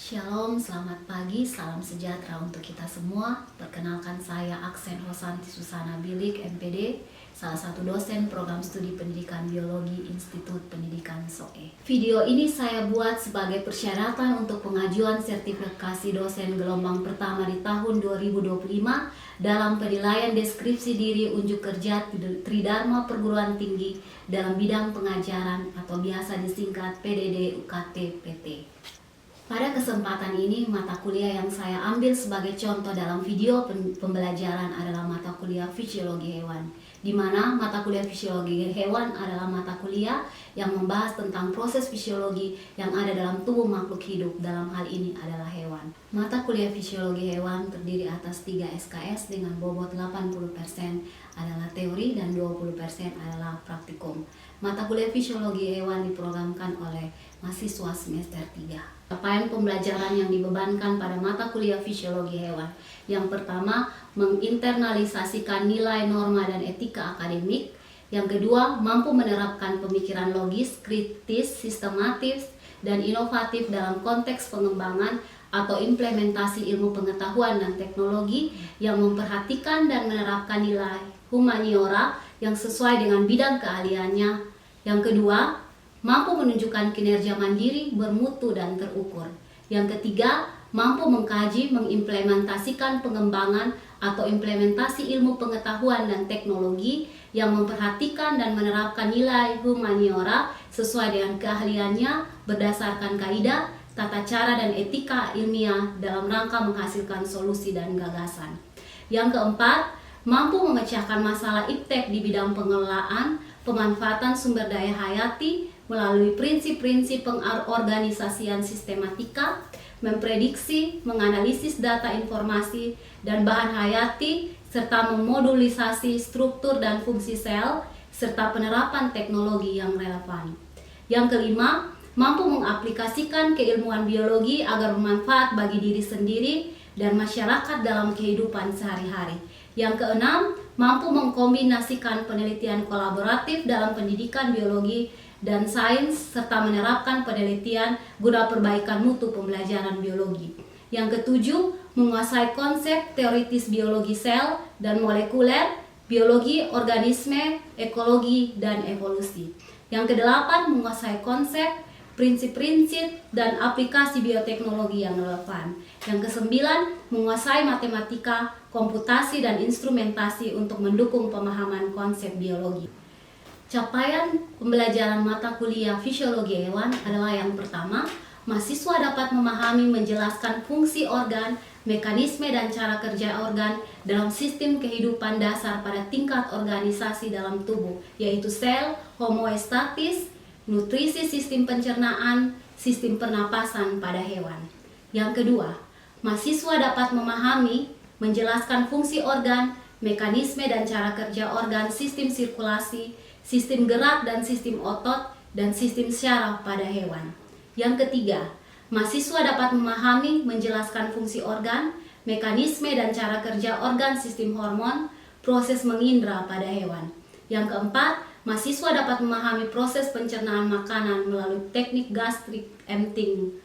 Shalom, selamat pagi, salam sejahtera untuk kita semua. Perkenalkan saya Aksen Hosanti Susana Bilik, MPD, salah satu dosen program studi pendidikan biologi Institut Pendidikan SOE. Video ini saya buat sebagai persyaratan untuk pengajuan sertifikasi dosen gelombang pertama di tahun 2025 dalam penilaian deskripsi diri unjuk kerja Tridharma Perguruan Tinggi dalam bidang pengajaran atau biasa disingkat PDD UKT PT. Pada kesempatan ini, mata kuliah yang saya ambil sebagai contoh dalam video pembelajaran adalah mata kuliah fisiologi hewan, di mana mata kuliah fisiologi hewan adalah mata kuliah yang membahas tentang proses fisiologi yang ada dalam tubuh makhluk hidup, dalam hal ini adalah hewan. Mata kuliah fisiologi hewan terdiri atas 3 SKS dengan bobot 80% adalah teori dan 20% adalah praktikum. Mata kuliah fisiologi hewan diprogramkan oleh mahasiswa semester 3. Capaian pembelajaran yang dibebankan pada mata kuliah fisiologi hewan. Yang pertama, menginternalisasikan nilai, norma, dan etika akademik. Yang kedua, mampu menerapkan pemikiran logis, kritis, sistematis, dan inovatif dalam konteks pengembangan atau implementasi ilmu pengetahuan dan teknologi yang memperhatikan dan menerapkan nilai humaniora yang sesuai dengan bidang keahliannya. Yang kedua, mampu menunjukkan kinerja mandiri, bermutu, dan terukur. Yang ketiga, mampu mengkaji, mengimplementasikan pengembangan atau implementasi ilmu pengetahuan dan teknologi yang memperhatikan dan menerapkan nilai humaniora sesuai dengan keahliannya berdasarkan kaidah, tata cara, dan etika ilmiah dalam rangka menghasilkan solusi dan gagasan. Yang keempat, mampu memecahkan masalah iptek di bidang pengelolaan, pemanfaatan sumber daya hayati, melalui prinsip-prinsip pengorganisasian sistematika, memprediksi, menganalisis data informasi dan bahan hayati, serta memodulisasi struktur dan fungsi sel, serta penerapan teknologi yang relevan. Yang kelima, mampu mengaplikasikan keilmuan biologi agar bermanfaat bagi diri sendiri dan masyarakat dalam kehidupan sehari-hari. Yang keenam, mampu mengkombinasikan penelitian kolaboratif dalam pendidikan biologi dan sains serta menerapkan penelitian guna perbaikan mutu pembelajaran biologi. Yang ketujuh, menguasai konsep teoritis biologi sel dan molekuler, biologi organisme, ekologi, dan evolusi. Yang kedelapan, menguasai konsep, prinsip-prinsip, dan aplikasi bioteknologi yang relevan. Yang kesembilan, menguasai matematika, komputasi, dan instrumentasi untuk mendukung pemahaman konsep biologi. Capaian pembelajaran mata kuliah fisiologi hewan adalah yang pertama, mahasiswa dapat memahami menjelaskan fungsi organ, mekanisme dan cara kerja organ dalam sistem kehidupan dasar pada tingkat organisasi dalam tubuh, yaitu sel, homeostatis, nutrisi sistem pencernaan, sistem pernapasan pada hewan. Yang kedua, mahasiswa dapat memahami menjelaskan fungsi organ, mekanisme dan cara kerja organ, sistem sirkulasi, sistem gerak dan sistem otot, dan sistem syaraf pada hewan. Yang ketiga, mahasiswa dapat memahami, menjelaskan fungsi organ, mekanisme dan cara kerja organ, sistem hormon, proses mengindra pada hewan. Yang keempat, mahasiswa dapat memahami proses pencernaan makanan melalui teknik gastric emptying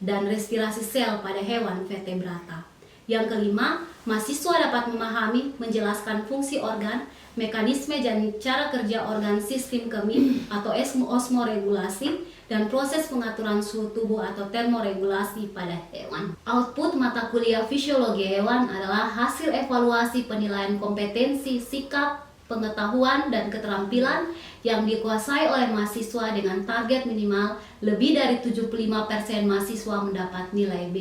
dan respirasi sel pada hewan vertebrata. Yang kelima, mahasiswa dapat memahami, menjelaskan fungsi organ, mekanisme dan cara kerja organ, sistem kemih atau osmoregulasi, dan proses pengaturan suhu tubuh atau termoregulasi pada hewan. Output mata kuliah fisiologi hewan adalah hasil evaluasi penilaian kompetensi, sikap, pengetahuan, dan keterampilan yang dikuasai oleh mahasiswa dengan target minimal lebih dari 75% mahasiswa mendapat nilai B.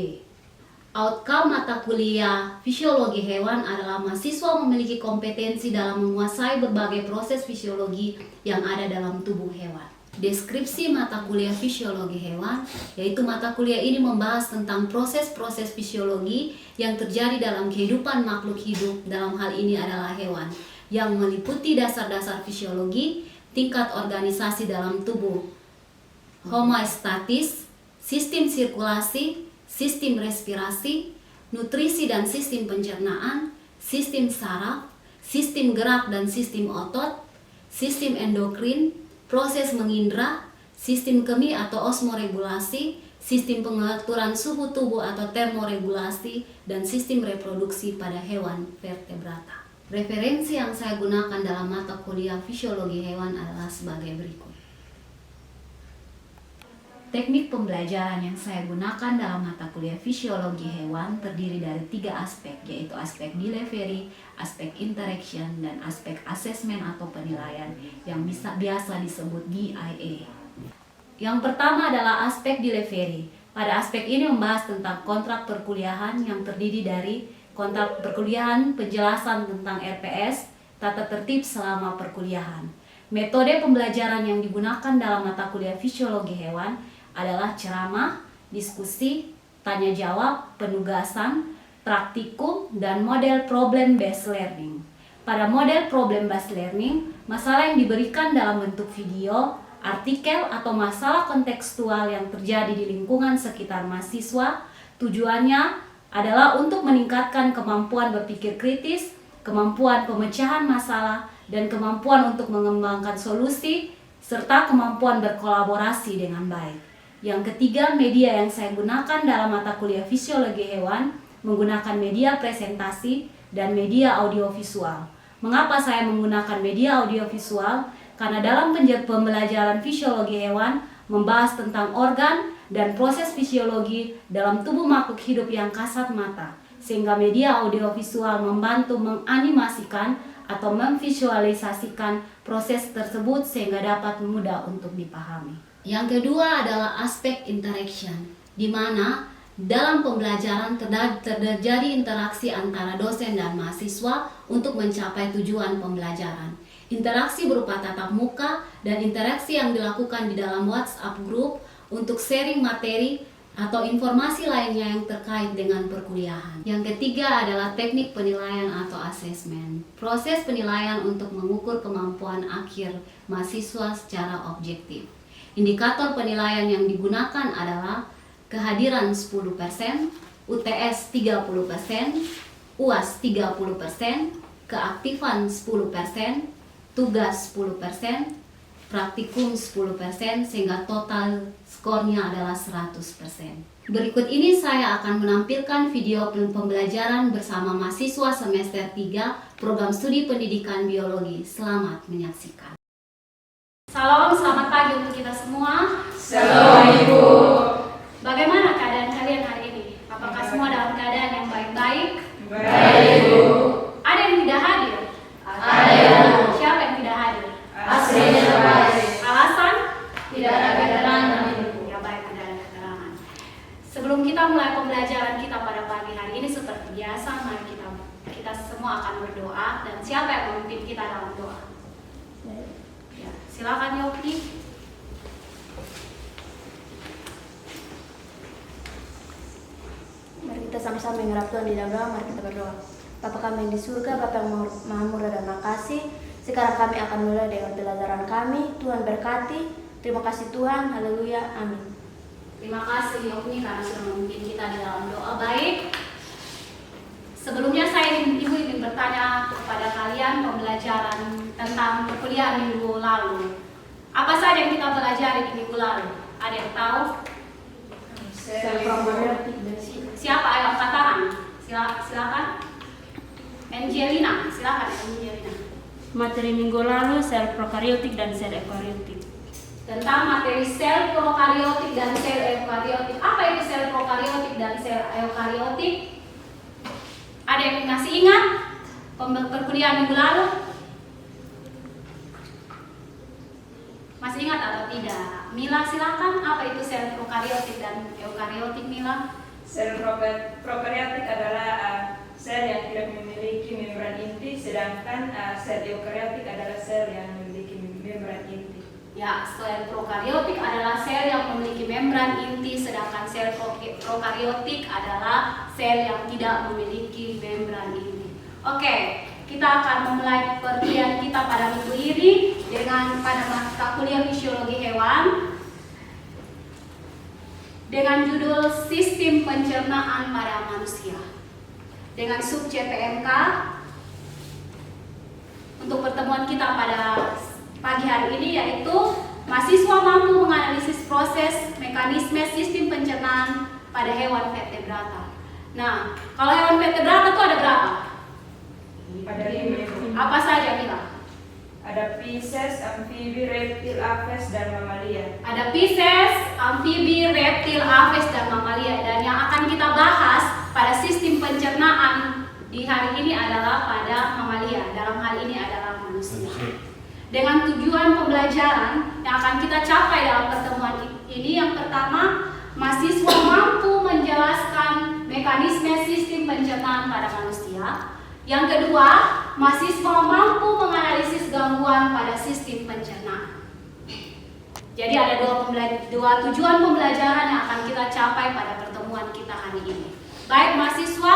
Outcome mata kuliah fisiologi hewan adalah mahasiswa memiliki kompetensi dalam menguasai berbagai proses fisiologi yang ada dalam tubuh hewan. Deskripsi mata kuliah fisiologi hewan, yaitu mata kuliah ini membahas tentang proses-proses fisiologi yang terjadi dalam kehidupan makhluk hidup, dalam hal ini adalah hewan, yang meliputi dasar-dasar fisiologi, tingkat organisasi dalam tubuh, homeostatis, sistem sirkulasi, sistem respirasi, nutrisi dan sistem pencernaan, sistem saraf, sistem gerak dan sistem otot, sistem endokrin, proses mengindra, sistem kemih atau osmoregulasi, sistem pengaturan suhu tubuh atau termoregulasi, dan sistem reproduksi pada hewan vertebrata. Referensi yang saya gunakan dalam mata kuliah fisiologi hewan adalah sebagai berikut. Teknik pembelajaran yang saya gunakan dalam mata kuliah fisiologi hewan terdiri dari 3 aspek, yaitu aspek delivery, aspek interaction, dan aspek asesmen atau penilaian yang biasa disebut DIA. Yang pertama adalah aspek delivery. Pada aspek ini membahas tentang kontrak perkuliahan yang terdiri dari kontrak perkuliahan, penjelasan tentang RPS, tata tertib selama perkuliahan. Metode pembelajaran yang digunakan dalam mata kuliah fisiologi hewan adalah ceramah, diskusi, tanya jawab, penugasan, praktikum, dan model problem based learning. Pada model problem based learning, masalah yang diberikan dalam bentuk video, artikel, atau masalah kontekstual yang terjadi di lingkungan sekitar mahasiswa. Tujuannya adalah untuk meningkatkan kemampuan berpikir kritis, kemampuan pemecahan masalah, dan kemampuan untuk mengembangkan solusi, serta kemampuan berkolaborasi dengan baik. Yang ketiga, media yang saya gunakan dalam mata kuliah fisiologi hewan menggunakan media presentasi dan media audiovisual. Mengapa saya menggunakan media audiovisual? Karena dalam pembelajaran fisiologi hewan membahas tentang organ dan proses fisiologi dalam tubuh makhluk hidup yang kasat mata, sehingga media audiovisual membantu menganimasikan atau memvisualisasikan proses tersebut sehingga dapat mudah untuk dipahami. Yang kedua adalah aspek interaction, di mana dalam pembelajaran terjadi interaksi antara dosen dan mahasiswa untuk mencapai tujuan pembelajaran. Interaksi berupa tatap muka dan interaksi yang dilakukan di dalam WhatsApp group untuk sharing materi atau informasi lainnya yang terkait dengan perkuliahan. Yang ketiga adalah teknik penilaian atau asesmen. Proses penilaian untuk mengukur kemampuan akhir mahasiswa secara objektif. Indikator penilaian yang digunakan adalah kehadiran 10%, UTS 30%, UAS 30%, keaktifan 10%, tugas 10%, praktikum 10%, sehingga total skornya adalah 100%. Berikut ini saya akan menampilkan video pembelajaran bersama mahasiswa semester 3 program studi pendidikan biologi. Selamat menyaksikan. Salam, selamat pagi untuk kita semua. Shalom Ibu. Bagaimana keadaan kalian hari ini? Apakah semua dalam keadaan yang baik-baik? Baik Ibu. Ada yang tidak hadir? Ada. Siapa yang tidak hadir? Aslinya baik. Alasan? Tidak ada keterangan. Ya baik, tidak ada keterangan. Sebelum kita mulai pembelajaran kita pada pagi hari ini seperti biasa, mari kita semua akan berdoa. Dan siapa yang memimpin kita dalam doa? Ya, silakan Yopi. Mari kita sama-sama mengharap Tuhan di dalam doa. Mari kita berdoa. Bapa kami yang di surga, Bapa yang maha murah dan makasih. Sekarang kami akan mulai dengan pelajaran kami. Tuhan berkati. Terima kasih Tuhan. Haleluya. Amin. Terima kasih Yopi karena sudah memimpin kita di dalam doa. Baik. Sebelumnya Ibu ingin bertanya kepada kalian pembelajaran tentang perkuliahan minggu lalu. Apa saja yang kita pelajari di minggu lalu? Ada yang tahu? Siapa? Ayo angkat tangan. Silakan. Angelina, silakan Angelina. Materi minggu lalu sel prokariotik dan sel eukariotik. Tentang materi sel prokariotik dan sel eukariotik. Apa itu sel prokariotik dan sel eukariotik? Ada yang masih ingat perkuliahan minggu lalu? Masih ingat atau tidak? Mila silakan, apa itu sel prokariotik dan eukariotik, Mila? Sel prokariotik adalah sel yang tidak memiliki membran inti, sedangkan sel eukariotik adalah sel yang memiliki membran inti. Ya, sel prokariotik adalah sel yang memiliki membran inti, sedangkan sel prokariotik adalah sel yang tidak memiliki membran inti. Oke, kita akan memulai perkuliahan kita pada minggu ini dengan pada mata kuliah fisiologi hewan dengan judul Sistem Pencernaan pada Manusia dengan subjek PMK. Untuk pertemuan kita pada pagi hari ini yaitu mahasiswa mampu menganalisis proses, mekanisme, sistem pencernaan pada hewan vertebrata. Nah, kalau hewan vertebrata itu ada berapa? Ada 5. Apa saja, Mila? Ada Pisces, amfibi, reptil, aves, dan mamalia. Ada Pisces, amfibi, reptil, aves, dan mamalia. Dan yang akan kita bahas pada sistem pencernaan di hari ini adalah pada mamalia. Dalam hal ini adalah manusia. Dengan tujuan pembelajaran yang akan kita capai dalam pertemuan ini, yang pertama, mahasiswa mampu menjelaskan mekanisme sistem pencernaan pada manusia. Yang kedua, mahasiswa mampu menganalisis gangguan pada sistem pencernaan. Jadi ada dua tujuan pembelajaran yang akan kita capai pada pertemuan kita hari ini. Baik mahasiswa,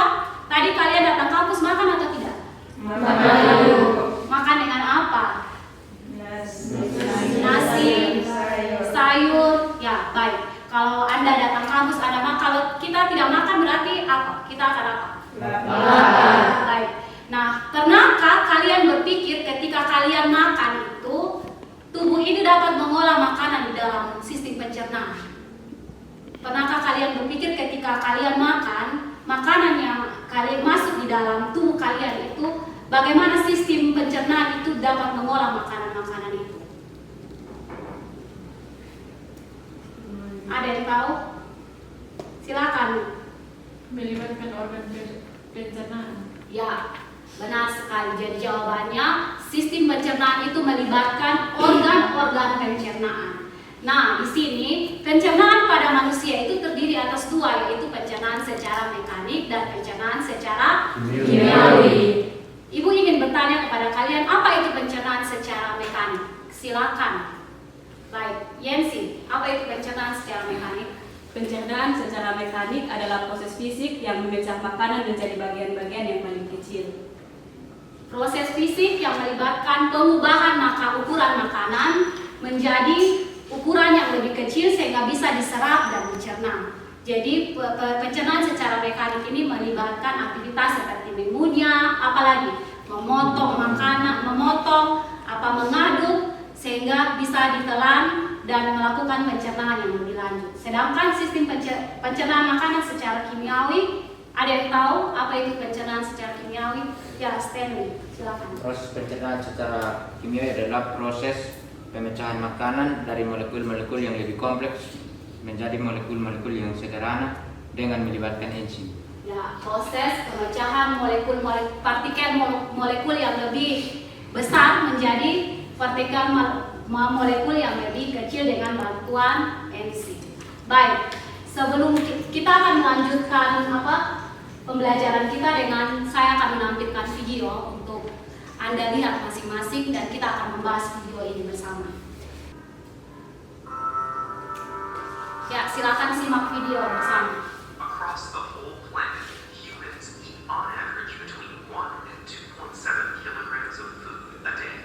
tadi kalian datang kampus makan atau tidak? Makan dengan apa? Nasi, sayur. Ya, baik. Kalau Anda datang kampus, Anda makan. Kalau kita tidak makan berarti apa? Kita akan apa? Baik. Nah, pernahkah kalian berpikir ketika kalian makan itu tubuh ini dapat mengolah makanan di dalam sistem pencernaan? Pernahkah kalian berpikir ketika kalian makan, makanan yang kalian masuk di dalam tubuh kalian itu bagaimana sistem pencernaan itu dapat mengolah makanan-makanan itu? Ada yang tahu? Silakan. Melibatkan organ pencernaan. Ya, benar sekali. Jadi jawabannya sistem pencernaan itu melibatkan organ-organ pencernaan. Nah, di sini pencernaan pada manusia itu terdiri atas dua, yaitu pencernaan secara mekanik dan pencernaan secara kimiawi. Ibu ingin bertanya kepada kalian, apa itu pencernaan secara mekanik? Silakan. Baik, Yensi, apa itu pencernaan secara mekanik? Pencernaan secara mekanik adalah proses fisik yang memecah makanan menjadi bagian-bagian yang paling kecil. Proses fisik yang melibatkan pengubahan ukuran makanan menjadi ukuran yang lebih kecil sehingga bisa diserap dan dicerna. Jadi pencernaan secara mekanik ini melibatkan aktivitas seperti mengunyah, apalagi memotong makanan, mengaduk sehingga bisa ditelan dan melakukan pencernaan yang lebih lanjut. Sedangkan sistem pencernaan makanan secara kimiawi, ada yang tahu apa itu pencernaan secara kimiawi? Ya, Stanley, silakan. Proses pencernaan secara kimiawi adalah proses pemecahan makanan dari molekul-molekul yang lebih kompleks menjadi molekul-molekul yang sederhana dengan melibatkan enzim. Ya, proses pemecahan partikel molekul yang lebih besar menjadi partikel molekul yang lebih kecil dengan bantuan enzim. Baik, sebelum kita akan melanjutkan pembelajaran kita dengan saya akan menampilkan video untuk Anda lihat masing-masing dan kita akan membahas video ini bersama. Ya, silakan simak video bersama. Across the whole planet, humans eat on average between 1 and 2.7 kilograms of food a day.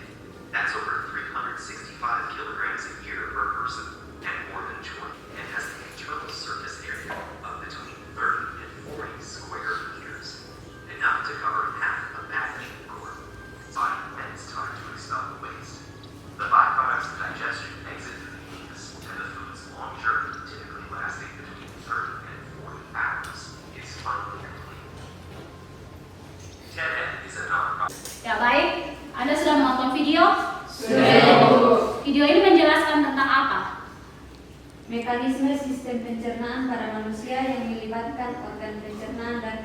That's over 365 kilograms a year per person, and more than 20, and has an internal surface area of between 30 and 40 square meters, enough to cover half a badminton court. And it's time to expel the waste. The byproducts of digestion exit through the anus, and the food's long journey, typically lasting between 30 and 40 hours, is finally complete. TED is a nonprofit. Ya, baik. Anda sudah menonton video? Video ini menjelaskan tentang apa? Mekanisme sistem pencernaan pada manusia yang melibatkan organ pencernaan dan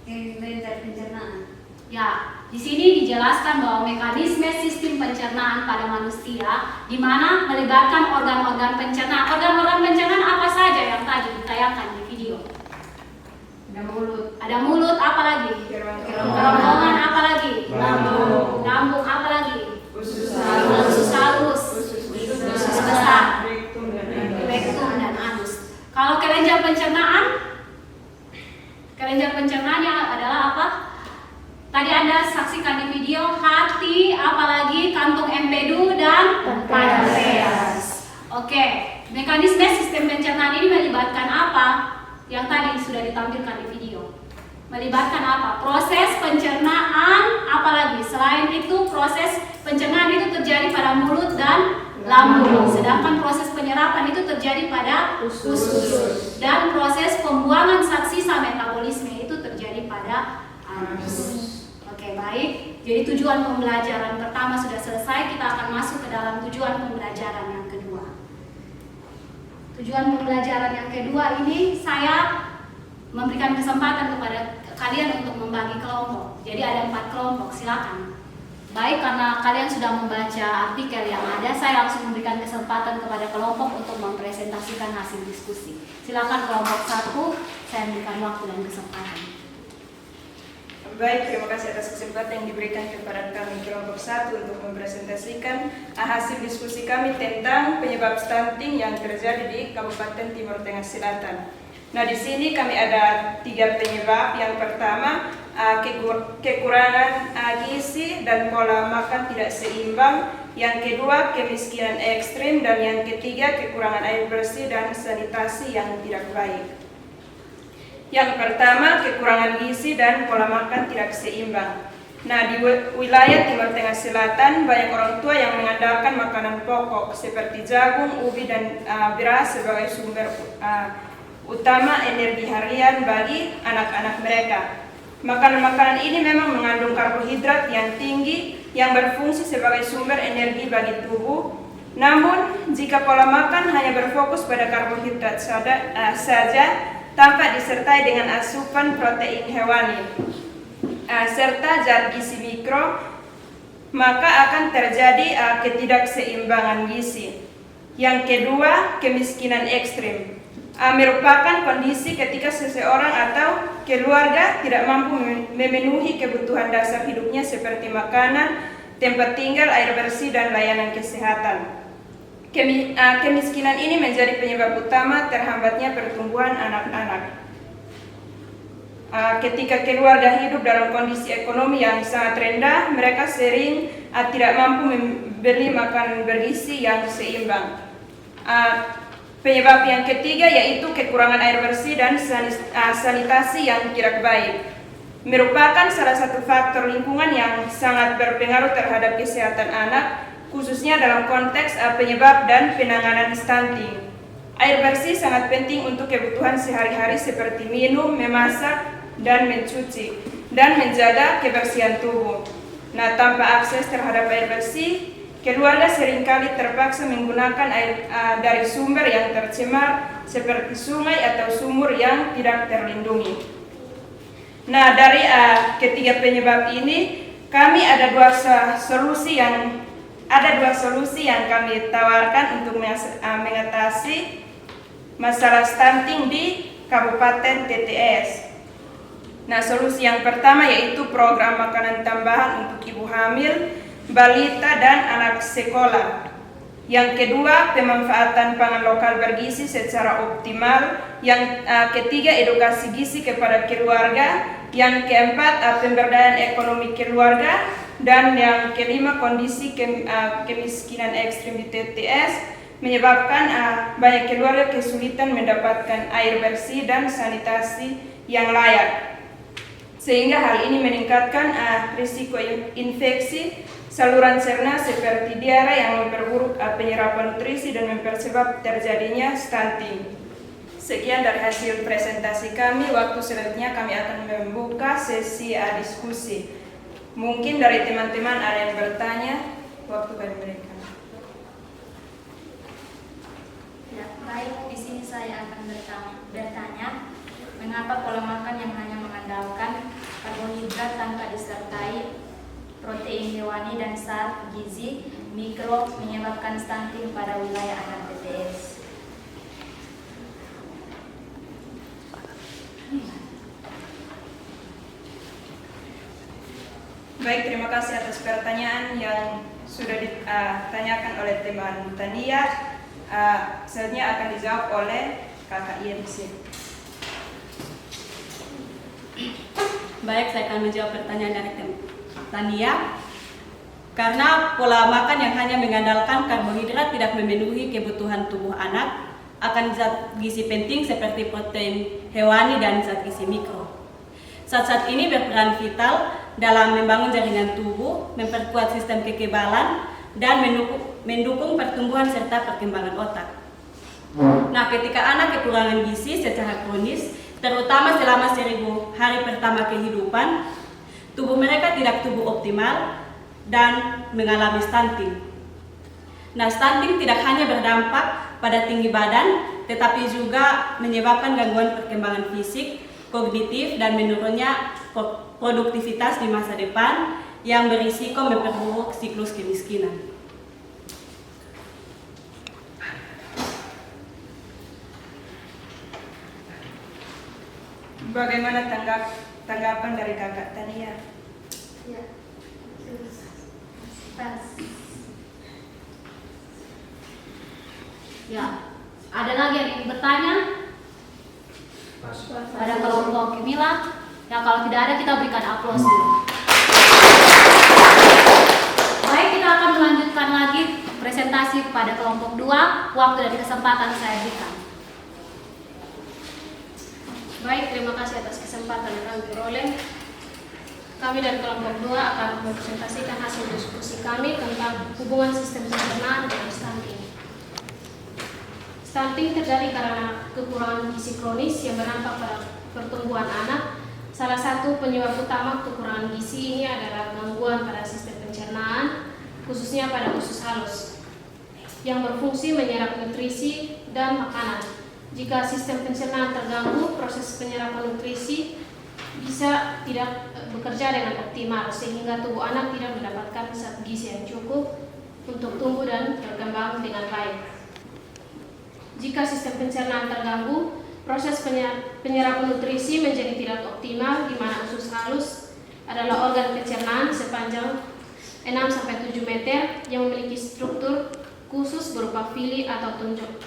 kelenjar pencernaan. Ya, di sini dijelaskan bahwa mekanisme sistem pencernaan pada manusia di mana melibatkan organ-organ pencernaan. Organ-organ pencernaan apa saja yang tadi ditayangkan di video? Ada mulut, apa lagi? Kerongkongan, apa lagi? Lambung, apa lagi? Usus halus, usus besar, rektum dan anus. Kalau kelenjar pencernaannya adalah apa? Tadi Anda saksikan di video hati, apalagi kantung empedu dan pankreas. Oke, mekanisme sistem pencernaan ini melibatkan apa? Yang tadi sudah ditampilkan di video. Melibatkan apa? Proses pencernaan, apalagi selain itu proses pencernaan itu terjadi pada mulut dan lambung, sedangkan proses penyerapan itu terjadi pada usus, dan proses pembuangan zat sisa metabolisme itu terjadi pada anus. Oke, baik. Jadi tujuan pembelajaran pertama sudah selesai, kita akan masuk ke dalam tujuan pembelajaran yang kedua. Tujuan pembelajaran yang kedua ini saya memberikan kesempatan kepada kalian untuk membagi kelompok. Jadi ada 4 kelompok, silakan. Baik, karena kalian sudah membaca artikel yang ada, saya langsung memberikan kesempatan kepada kelompok untuk mempresentasikan hasil diskusi. Silakan kelompok 1, saya berikan waktu dan kesempatan. Baik, terima kasih atas kesempatan yang diberikan kepada kami kelompok 1 untuk mempresentasikan hasil diskusi kami tentang penyebab stunting yang terjadi di Kabupaten Timur Tengah Selatan. Nah, di sini kami ada 3 penyebab. Yang pertama, kekurangan gizi dan pola makan tidak seimbang. Yang kedua, kemiskinan ekstrim. Dan yang ketiga, kekurangan air bersih dan sanitasi yang tidak baik. Yang pertama, kekurangan gizi dan pola makan tidak seimbang. Nah, di wilayah Timur Tengah Selatan, banyak orang tua yang mengandalkan makanan pokok seperti jagung, ubi, dan beras sebagai sumber utama energi harian bagi anak-anak mereka. Makanan-makanan ini memang mengandung karbohidrat yang tinggi yang berfungsi sebagai sumber energi bagi tubuh. Namun, jika pola makan hanya berfokus pada karbohidrat saja tanpa disertai dengan asupan protein hewani serta zat gizi mikro, maka akan terjadi ketidakseimbangan gizi. Yang kedua, kemiskinan ekstrim. Merupakan kondisi ketika seseorang atau keluarga tidak mampu memenuhi kebutuhan dasar hidupnya seperti makanan, tempat tinggal, air bersih, dan layanan kesehatan. Kemiskinan ini menjadi penyebab utama terhambatnya pertumbuhan anak-anak. Ketika keluarga hidup dalam kondisi ekonomi yang sangat rendah, mereka sering tidak mampu membeli makanan bergizi yang seimbang. Penyebab yang ketiga yaitu kekurangan air bersih dan sanitasi yang tidak baik. Merupakan salah satu faktor lingkungan yang sangat berpengaruh terhadap kesehatan anak, khususnya dalam konteks penyebab dan penanganan stunting. Air bersih sangat penting untuk kebutuhan sehari-hari seperti minum, memasak, dan mencuci, dan menjaga kebersihan tubuh. Nah, tanpa akses terhadap air bersih, keluarga seringkali terpaksa menggunakan air dari sumber yang tercemar seperti sungai atau sumur yang tidak terlindungi. Nah, dari ketiga penyebab ini, kami ada dua solusi yang kami tawarkan untuk mengatasi masalah stunting di Kabupaten TTS. Nah, solusi yang pertama yaitu program makanan tambahan untuk ibu hamil, balita, dan anak sekolah. Yang kedua, pemanfaatan pangan lokal bergizi secara optimal. Yang ketiga, edukasi gizi kepada keluarga. Yang keempat, pemberdayaan ekonomi keluarga. Dan yang kelima, kondisi kemiskinan ekstrim di TTS menyebabkan banyak keluarga kesulitan mendapatkan air bersih dan sanitasi yang layak. Sehingga hal ini meningkatkan risiko infeksi saluran cerna seperti diare yang memperburuk penyerapan nutrisi dan mempersebab terjadinya stunting. Sekian dari hasil presentasi kami. Waktu selanjutnya kami akan membuka sesi diskusi. Mungkin dari teman-teman ada yang bertanya, waktu kami berikan. Ya, baik, di sini saya akan bertanya, mengapa pola makan yang hanya mengandalkan karbohidrat tanpa disertai protein hewani dan zat gizi mikro menyebabkan stunting pada wilayah anak TTS? Baik, terima kasih atas pertanyaan yang sudah ditanyakan oleh teman Tania. Selanjutnya akan dijawab oleh Kakak IMC. Baik, saya akan menjawab pertanyaan dari Tania. Karena pola makan yang hanya mengandalkan karbohidrat tidak memenuhi kebutuhan tubuh anak akan zat gizi penting seperti protein hewani dan zat gizi mikro. Zat-zat ini berperan vital dalam membangun jaringan tubuh, memperkuat sistem kekebalan, dan mendukung pertumbuhan serta perkembangan otak. Nah, ketika anak kekurangan gizi secara kronis, terutama selama 1000 hari pertama kehidupan, tubuh mereka tidak tumbuh optimal dan mengalami stunting. Nah, stunting tidak hanya berdampak pada tinggi badan, tetapi juga menyebabkan gangguan perkembangan fisik, kognitif, dan menurunnya produktivitas di masa depan yang berisiko memperburuk siklus kemiskinan. Bagaimana tanggapan dari Kakak Tania? Ya. Ya, ada lagi yang ingin bertanya? Pada kelompok Kimila? Ya, kalau tidak ada kita berikan aplaus dulu. Baik, kita akan melanjutkan lagi presentasi pada kelompok 2. Waktu dan kesempatan saya berikan. Baik, terima kasih atas kesempatan yang kami peroleh. Kami dari kelompok 2 akan mempresentasikan hasil diskusi kami tentang hubungan sistem pencernaan dengan stunting. Stunting terjadi karena kekurangan gizi kronis yang berdampak pada pertumbuhan anak. Salah satu penyebab utama kekurangan gizi ini adalah gangguan pada sistem pencernaan, khususnya pada usus halus, yang berfungsi menyerap nutrisi dan makanan. Jika sistem pencernaan terganggu, proses penyerapan nutrisi bisa tidak bekerja dengan optimal, sehingga tubuh anak tidak mendapatkan zat gizi yang cukup untuk tumbuh dan berkembang dengan baik. Jika sistem pencernaan terganggu, proses penyerapan nutrisi menjadi tidak optimal, di mana usus halus adalah organ pencernaan sepanjang 6-7 meter yang memiliki struktur khusus berupa fili atau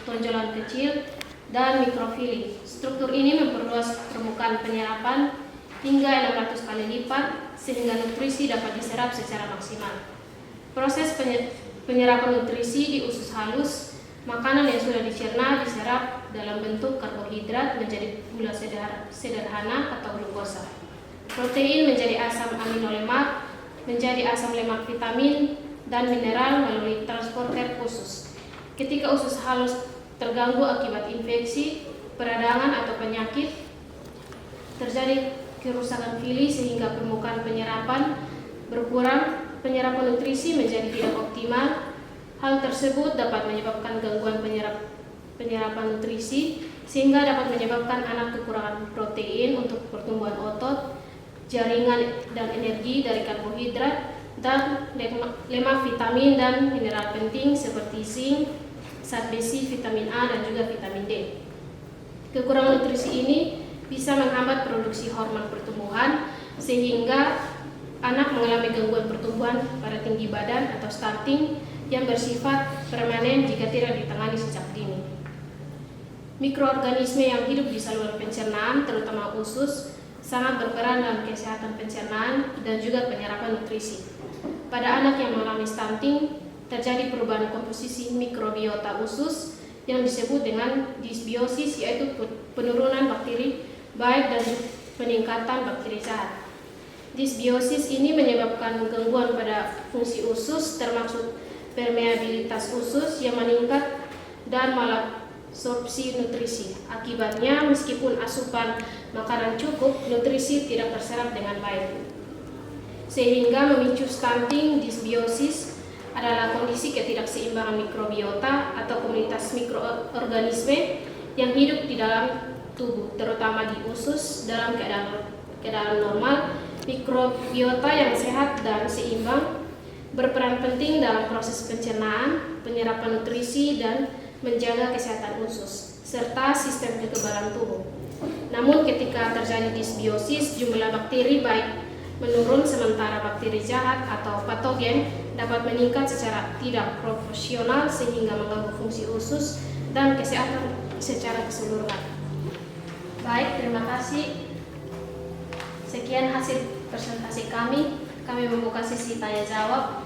tonjolan kecil dan mikrofili. Struktur ini memperluas permukaan penyerapan hingga 600 kali lipat sehingga nutrisi dapat diserap secara maksimal. Proses penyerapan nutrisi di usus halus, makanan yang sudah dicerna diserap dalam bentuk karbohidrat menjadi gula sederhana atau glukosa. Protein menjadi asam amino lemak, menjadi asam lemak vitamin, dan mineral melalui transporter usus. Ketika usus halus terganggu akibat infeksi, peradangan atau penyakit, terjadi kerusakan fili sehingga permukaan penyerapan berkurang, penyerapan nutrisi menjadi tidak optimal. Hal tersebut dapat menyebabkan gangguan penyerapan nutrisi sehingga dapat menyebabkan anak kekurangan protein untuk pertumbuhan otot, jaringan dan energi dari karbohidrat, dan lemak, vitamin dan mineral penting seperti zinc, zat besi, vitamin A, dan juga vitamin D. Kekurangan nutrisi ini bisa menghambat produksi hormon pertumbuhan sehingga anak mengalami gangguan pertumbuhan pada tinggi badan atau stunting yang bersifat permanen jika tidak ditangani sejak dini. Mikroorganisme yang hidup di saluran pencernaan, terutama usus, sangat berperan dalam kesehatan pencernaan dan juga penyerapan nutrisi. Pada anak yang mengalami stunting, terjadi perubahan komposisi mikrobiota usus yang disebut dengan dysbiosis, yaitu penurunan bakteri baik dan peningkatan bakteri jahat. Dysbiosis ini menyebabkan gangguan pada fungsi usus, termasuk permeabilitas usus yang meningkat dan malabsorpsi nutrisi. Akibatnya, meskipun asupan makanan cukup, nutrisi tidak terserap dengan baik, sehingga memicu stunting. Dysbiosis adalah kondisi ketidakseimbangan mikrobiota atau komunitas mikroorganisme yang hidup di dalam tubuh, terutama di usus. Dalam keadaan normal, mikrobiota yang sehat dan seimbang berperan penting dalam proses pencernaan, penyerapan nutrisi, dan menjaga kesehatan usus, serta sistem kekebalan tubuh. Namun ketika terjadi dysbiosis, jumlah bakteri baik menurun, sementara bakteri jahat atau patogen dapat meningkat secara tidak proporsional sehingga mengganggu fungsi usus dan kesehatan secara keseluruhan. Baik, terima kasih. Sekian hasil presentasi kami. Kami membuka sesi tanya jawab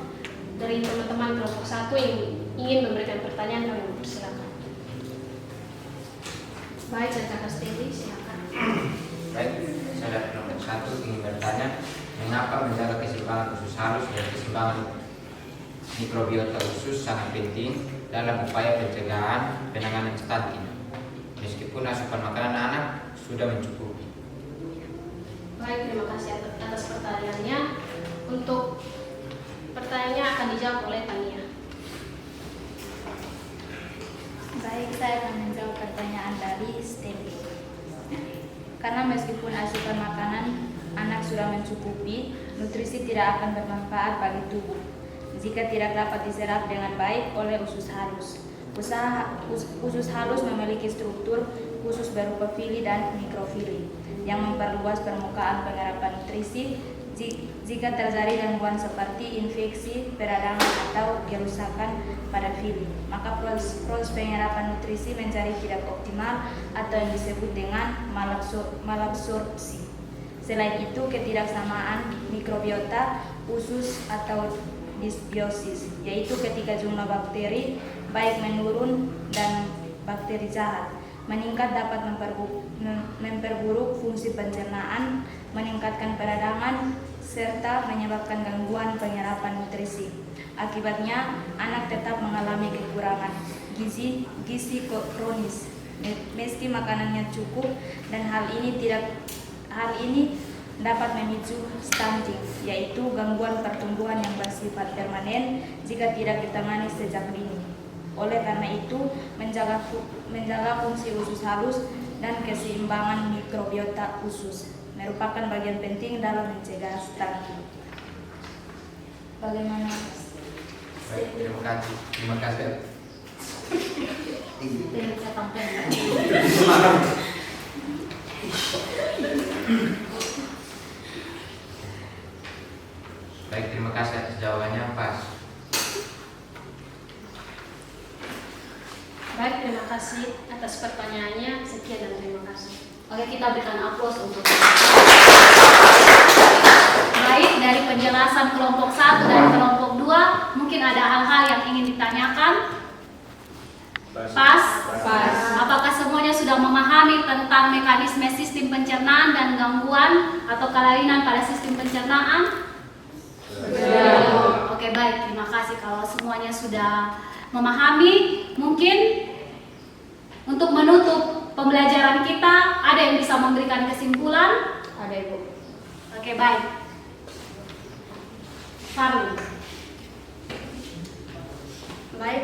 dari teman-teman kelompok 1 yang ingin memberikan pertanyaan. Kami mempersilakan. Baik, dari Kakak Steli, silakan. Baik, saya dari kelompok 1. halus ingin bertanya, mengapa menjaga keseimbangan usus halus dan keseimbangan mikrobiota usus sangat penting dalam upaya pencegahan penanganan stunting, meskipun asupan makanan anak sudah mencukupi? Baik, terima kasih atas pertanyaannya. Untuk pertanyaannya akan dijawab oleh Tania. Baik, saya akan menjawab pertanyaan dari Steffi. Karena meskipun asupan makanan anak sudah mencukupi, nutrisi tidak akan bermanfaat bagi tubuh jika tidak dapat diserap dengan baik oleh usus halus. Usus halus memiliki struktur khusus berupa fili dan mikrofili yang memperluas permukaan penyerapan nutrisi jika terjadi gangguan seperti infeksi, peradangan atau kerusakan pada fili. Maka proses penyerapan nutrisi menjadi tidak optimal atau yang disebut dengan malabsorpsi. Selain itu, ketidaksamaan mikrobiota usus atau dysbiosis, yaitu ketika jumlah bakteri baik menurun dan bakteri jahat meningkat dapat memperburuk fungsi pencernaan, meningkatkan peradangan, serta menyebabkan gangguan penyerapan nutrisi. Akibatnya, anak tetap mengalami kekurangan gizi kronis meski makanannya cukup, dan hal ini dapat memicu stunting, yaitu gangguan pertumbuhan yang bersifat permanen jika tidak ditangani sejak dini. Oleh karena itu, menjaga fungsi usus halus dan keseimbangan mikrobiota usus merupakan bagian penting dalam mencegah stunting. Bagaimana? Baik, terima kasih. Baik, terima kasih atas jawabannya, Pas. Baik, terima kasih atas pertanyaannya. Sekian dan terima kasih. Oke, kita berikan aplaus untuk. Baik, dari penjelasan kelompok 1 dan kelompok 2, mungkin ada hal-hal yang ingin ditanyakan? Pas. Apakah semuanya sudah memahami tentang mekanisme sistem pencernaan dan gangguan atau kelainan pada sistem pencernaan? Oke, baik, terima kasih. Kalau semuanya sudah memahami, mungkin untuk menutup pembelajaran kita, ada yang bisa memberikan kesimpulan? Ada, Ibu. Oke, baik. Farli. Baik,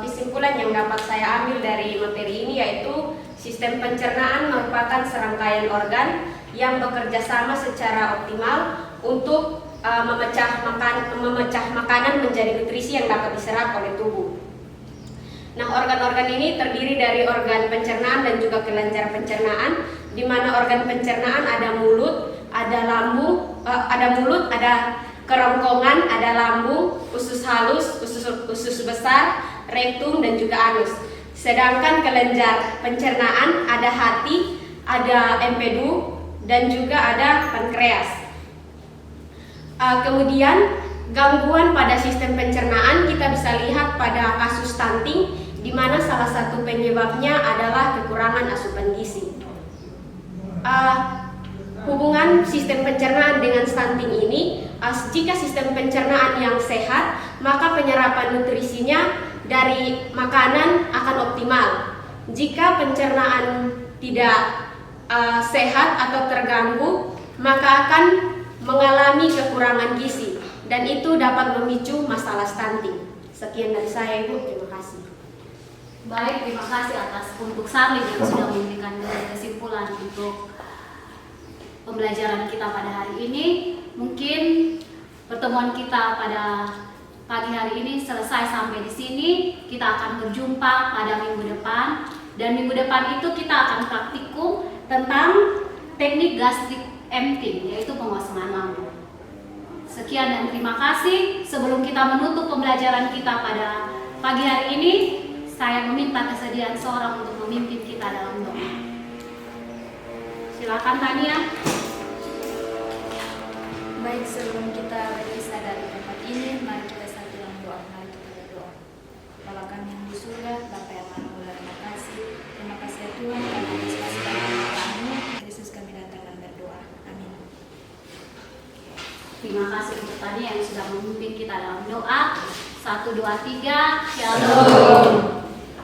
kesimpulan yang dapat saya ambil dari materi ini yaitu sistem pencernaan merupakan serangkaian organ yang bekerja sama secara optimal untuk memecah makanan menjadi nutrisi yang dapat diserap oleh tubuh. Nah, organ-organ ini terdiri dari organ pencernaan dan juga kelenjar pencernaan, di mana organ pencernaan ada mulut, ada lambung, ada kerongkongan, ada lambung, usus halus, usus besar, rektum, dan juga anus. Sedangkan kelenjar pencernaan ada hati, ada empedu, dan juga ada pankreas. Kemudian gangguan pada sistem pencernaan kita bisa lihat pada kasus stunting, di mana salah satu penyebabnya adalah kekurangan asupan gizi. Hubungan sistem pencernaan dengan stunting ini, jika sistem pencernaan yang sehat, maka penyerapan nutrisinya dari makanan akan optimal. Jika pencernaan tidak sehat atau terganggu, maka akan mengalami kekurangan gizi, dan itu dapat memicu masalah stunting. Sekian dari saya, Ibu. Terima kasih. Baik, terima kasih atas untuk Sarli yang sudah memberikan kesimpulan untuk pembelajaran kita pada hari ini. Mungkin pertemuan kita pada pagi hari ini selesai sampai di sini. Kita akan berjumpa pada minggu depan, dan minggu depan itu kita akan praktikum tentang teknik gastric emptying, yaitu pengosongan lambung. Sekian dan terima kasih. Sebelum kita menutup pembelajaran kita pada pagi hari ini, saya meminta kesediaan seorang untuk memimpin kita dalam doa. Silakan, Tania. Baik, sebelum kita berpisah dari tempat ini, mari kita satu dalam doa. Mari kita berdoa. Bapa kami yang di surga, Bapa yang maha mulia, terima kasih. Terima kasih ya Tuhan, karena atas kasih dan Kristus kami datang dan berdoa. Amin. Terima kasih untuk tadi yang sudah memimpin kita dalam doa. 1, 2, 3, Shalom.